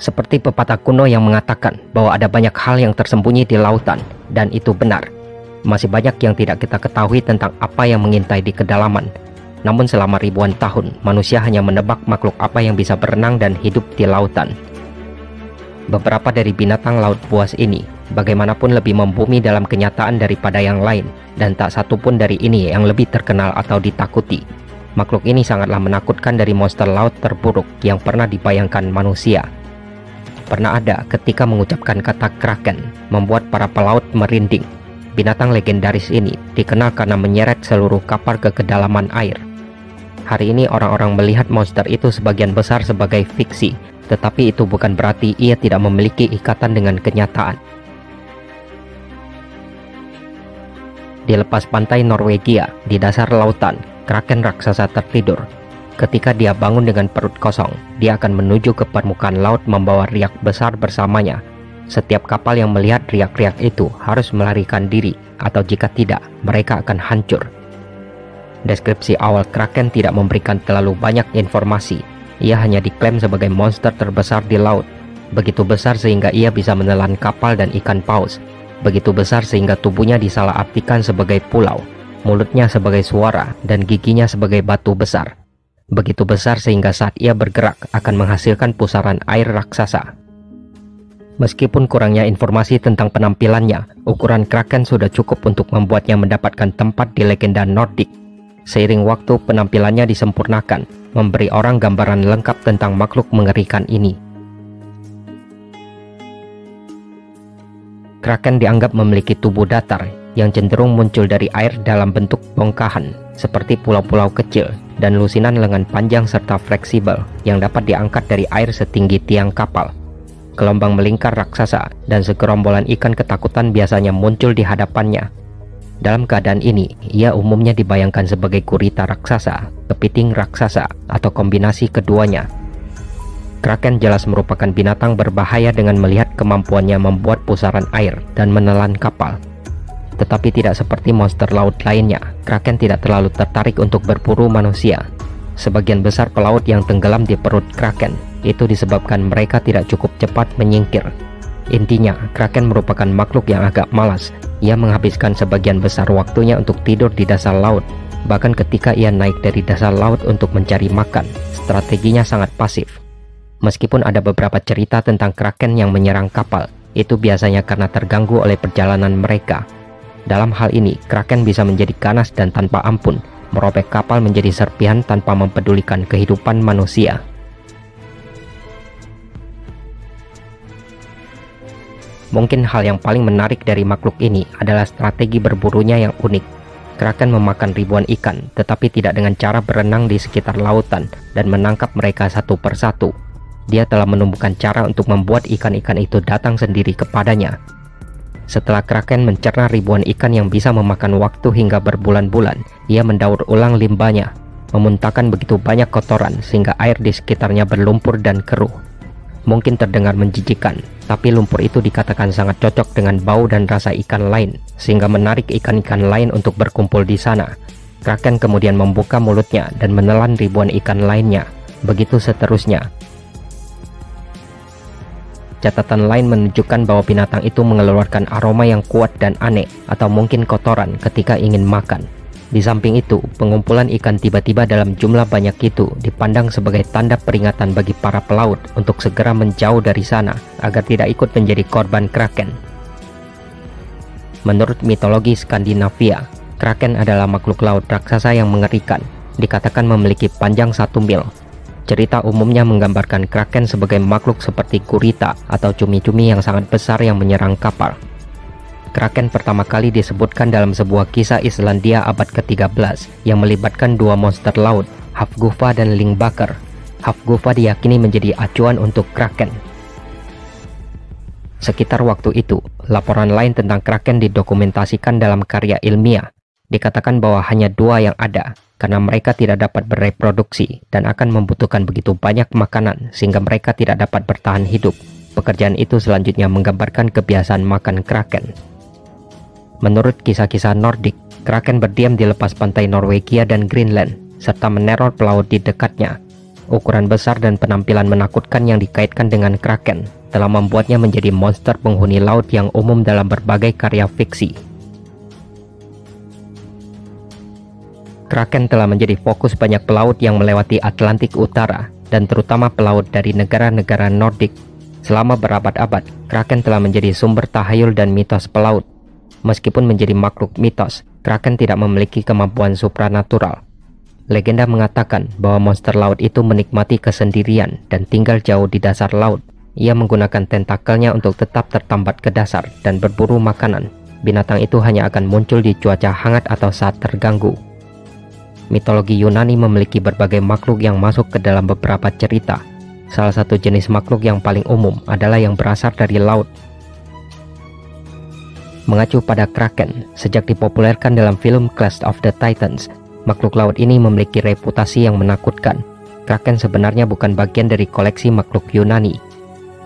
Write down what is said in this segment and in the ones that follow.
Seperti pepatah kuno yang mengatakan bahwa ada banyak hal yang tersembunyi di lautan, dan itu benar. Masih banyak yang tidak kita ketahui tentang apa yang mengintai di kedalaman. Namun selama ribuan tahun, manusia hanya menebak makhluk apa yang bisa berenang dan hidup di lautan. Beberapa dari binatang laut buas ini, bagaimanapun lebih membumi dalam kenyataan daripada yang lain, dan tak satu pun dari ini yang lebih terkenal atau ditakuti. Makhluk ini sangatlah menakutkan dari monster laut terburuk yang pernah dibayangkan manusia. Pernah ada ketika mengucapkan kata kraken, membuat para pelaut merinding. Binatang legendaris ini dikenal karena menyeret seluruh kapal ke kedalaman air. Hari ini orang-orang melihat monster itu sebagian besar sebagai fiksi, tetapi itu bukan berarti ia tidak memiliki ikatan dengan kenyataan. Di lepas pantai Norwegia, di dasar lautan, kraken raksasa tertidur. Ketika dia bangun dengan perut kosong, dia akan menuju ke permukaan laut membawa riak besar bersamanya. Setiap kapal yang melihat riak-riak itu harus melarikan diri, atau jika tidak, mereka akan hancur. Deskripsi awal kraken tidak memberikan terlalu banyak informasi. Ia hanya diklaim sebagai monster terbesar di laut. Begitu besar sehingga ia bisa menelan kapal dan ikan paus. Begitu besar sehingga tubuhnya disalahartikan sebagai pulau, mulutnya sebagai suara, dan giginya sebagai batu besar. Begitu besar sehingga saat ia bergerak akan menghasilkan pusaran air raksasa. Meskipun kurangnya informasi tentang penampilannya, ukuran kraken sudah cukup untuk membuatnya mendapatkan tempat di legenda Nordik. Seiring waktu penampilannya disempurnakan, memberi orang gambaran lengkap tentang makhluk mengerikan ini. Kraken dianggap memiliki tubuh datar yang cenderung muncul dari air dalam bentuk bongkahan, seperti pulau-pulau kecil, dan lusinan lengan panjang serta fleksibel yang dapat diangkat dari air setinggi tiang kapal. Gelombang melingkar raksasa dan segerombolan ikan ketakutan biasanya muncul di hadapannya. Dalam keadaan ini, ia umumnya dibayangkan sebagai gurita raksasa, kepiting raksasa, atau kombinasi keduanya. Kraken jelas merupakan binatang berbahaya dengan melihat kemampuannya membuat pusaran air dan menelan kapal. Tetapi tidak seperti monster laut lainnya, kraken tidak terlalu tertarik untuk berburu manusia. Sebagian besar pelaut yang tenggelam di perut kraken itu disebabkan mereka tidak cukup cepat menyingkir. Intinya, kraken merupakan makhluk yang agak malas. Ia menghabiskan sebagian besar waktunya untuk tidur di dasar laut. Bahkan ketika ia naik dari dasar laut untuk mencari makan, strateginya sangat pasif. Meskipun ada beberapa cerita tentang kraken yang menyerang kapal, itu biasanya karena terganggu oleh perjalanan mereka. Dalam hal ini, kraken bisa menjadi ganas dan tanpa ampun, merobek kapal menjadi serpihan tanpa mempedulikan kehidupan manusia. Mungkin hal yang paling menarik dari makhluk ini adalah strategi berburunya yang unik. Kraken memakan ribuan ikan, tetapi tidak dengan cara berenang di sekitar lautan dan menangkap mereka satu persatu. Dia telah menemukan cara untuk membuat ikan-ikan itu datang sendiri kepadanya. Setelah kraken mencerna ribuan ikan yang bisa memakan waktu hingga berbulan-bulan, ia mendaur ulang limbahnya, memuntahkan begitu banyak kotoran sehingga air di sekitarnya berlumpur dan keruh. Mungkin terdengar menjijikan, tapi lumpur itu dikatakan sangat cocok dengan bau dan rasa ikan lain, sehingga menarik ikan-ikan lain untuk berkumpul di sana. Kraken kemudian membuka mulutnya dan menelan ribuan ikan lainnya. Begitu seterusnya. Catatan lain menunjukkan bahwa binatang itu mengeluarkan aroma yang kuat dan aneh, atau mungkin kotoran ketika ingin makan. Di samping itu, pengumpulan ikan tiba-tiba dalam jumlah banyak itu dipandang sebagai tanda peringatan bagi para pelaut untuk segera menjauh dari sana agar tidak ikut menjadi korban kraken. Menurut mitologi Skandinavia, kraken adalah makhluk laut raksasa yang mengerikan, dikatakan memiliki panjang 1 mil. Cerita umumnya menggambarkan kraken sebagai makhluk seperti gurita atau cumi-cumi yang sangat besar yang menyerang kapal. Kraken pertama kali disebutkan dalam sebuah kisah Islandia abad ke-13 yang melibatkan dua monster laut, Hafgufa dan Lyngbakr. Hafgufa diyakini menjadi acuan untuk kraken. Sekitar waktu itu, laporan lain tentang kraken didokumentasikan dalam karya ilmiah. Dikatakan bahwa hanya dua yang ada, karena mereka tidak dapat bereproduksi dan akan membutuhkan begitu banyak makanan sehingga mereka tidak dapat bertahan hidup. Pekerjaan itu selanjutnya menggambarkan kebiasaan makan kraken. Menurut kisah-kisah Nordik, kraken berdiam di lepas pantai Norwegia dan Greenland, serta meneror pelaut di dekatnya. ukuran besar dan penampilan menakutkan yang dikaitkan dengan kraken telah membuatnya menjadi monster penghuni laut yang umum dalam berbagai karya fiksi. Kraken telah menjadi fokus banyak pelaut yang melewati Atlantik Utara dan terutama pelaut dari negara-negara Nordik. Selama berabad-abad, kraken telah menjadi sumber tahayul dan mitos pelaut. Meskipun menjadi makhluk mitos, kraken tidak memiliki kemampuan supranatural. Legenda mengatakan bahwa monster laut itu menikmati kesendirian dan tinggal jauh di dasar laut. Ia menggunakan tentakelnya untuk tetap tertambat ke dasar dan berburu makanan. Binatang itu hanya akan muncul di cuaca hangat atau saat terganggu. Mitologi Yunani memiliki berbagai makhluk yang masuk ke dalam beberapa cerita. Salah satu jenis makhluk yang paling umum adalah yang berasal dari laut. Mengacu pada kraken, sejak dipopulerkan dalam film Clash of the Titans, makhluk laut ini memiliki reputasi yang menakutkan. Kraken sebenarnya bukan bagian dari koleksi makhluk Yunani.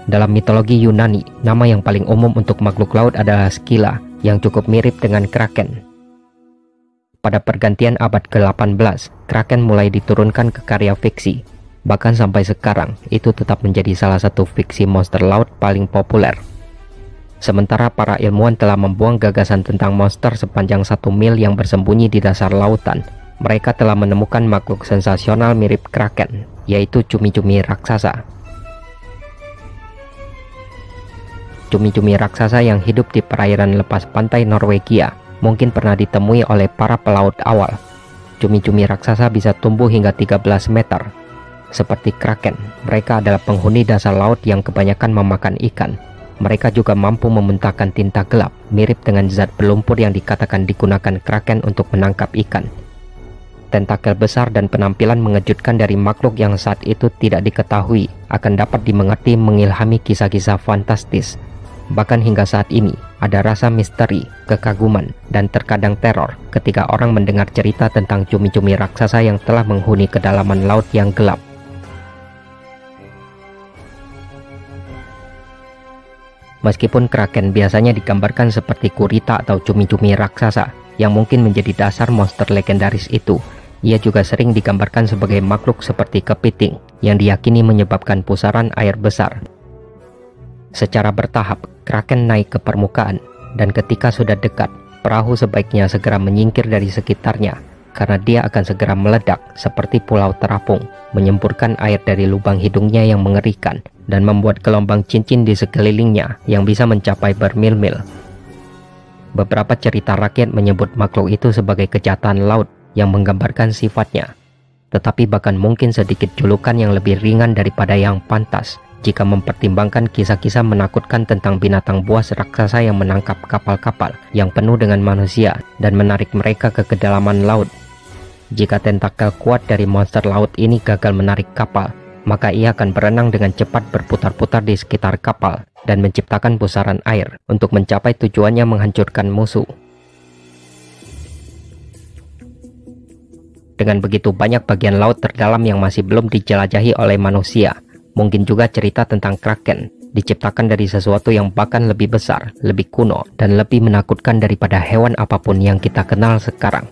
Dalam mitologi Yunani, nama yang paling umum untuk makhluk laut adalah Scylla, yang cukup mirip dengan kraken. Pada pergantian abad ke-18, kraken mulai diturunkan ke karya fiksi. Bahkan sampai sekarang, itu tetap menjadi salah satu fiksi monster laut paling populer. Sementara para ilmuwan telah membuang gagasan tentang monster sepanjang 1 mil yang bersembunyi di dasar lautan, mereka telah menemukan makhluk sensasional mirip kraken, yaitu cumi-cumi raksasa. Cumi-cumi raksasa yang hidup di perairan lepas pantai Norwegia mungkin pernah ditemui oleh para pelaut awal. Cumi-cumi raksasa bisa tumbuh hingga 13 meter. Seperti kraken, mereka adalah penghuni dasar laut yang kebanyakan memakan ikan. Mereka juga mampu memuntahkan tinta gelap, mirip dengan zat berlumpur yang dikatakan digunakan kraken untuk menangkap ikan. Tentakel besar dan penampilan mengejutkan dari makhluk yang saat itu tidak diketahui akan dapat dimengerti mengilhami kisah-kisah fantastis. Bahkan hingga saat ini, ada rasa misteri, kekaguman, dan terkadang teror ketika orang mendengar cerita tentang cumi-cumi raksasa yang telah menghuni kedalaman laut yang gelap. Meskipun kraken biasanya digambarkan seperti gurita atau cumi-cumi raksasa yang mungkin menjadi dasar monster legendaris itu, ia juga sering digambarkan sebagai makhluk seperti kepiting yang diyakini menyebabkan pusaran air besar. Secara bertahap, kraken naik ke permukaan, dan ketika sudah dekat, perahu sebaiknya segera menyingkir dari sekitarnya, karena dia akan segera meledak seperti pulau terapung, menyemburkan air dari lubang hidungnya yang mengerikan, dan membuat gelombang cincin di sekelilingnya yang bisa mencapai bermil-mil. Beberapa cerita rakyat menyebut makhluk itu sebagai kejahatan laut yang menggambarkan sifatnya, tetapi bahkan mungkin sedikit julukan yang lebih ringan daripada yang pantas jika mempertimbangkan kisah-kisah menakutkan tentang binatang buas raksasa yang menangkap kapal-kapal yang penuh dengan manusia dan menarik mereka ke kedalaman laut. Jika tentakel kuat dari monster laut ini gagal menarik kapal, maka ia akan berenang dengan cepat berputar-putar di sekitar kapal dan menciptakan pusaran air untuk mencapai tujuannya menghancurkan musuh. Dengan begitu banyak bagian laut terdalam yang masih belum dijelajahi oleh manusia, mungkin juga cerita tentang kraken diciptakan dari sesuatu yang bahkan lebih besar, lebih kuno, dan lebih menakutkan daripada hewan apapun yang kita kenal sekarang.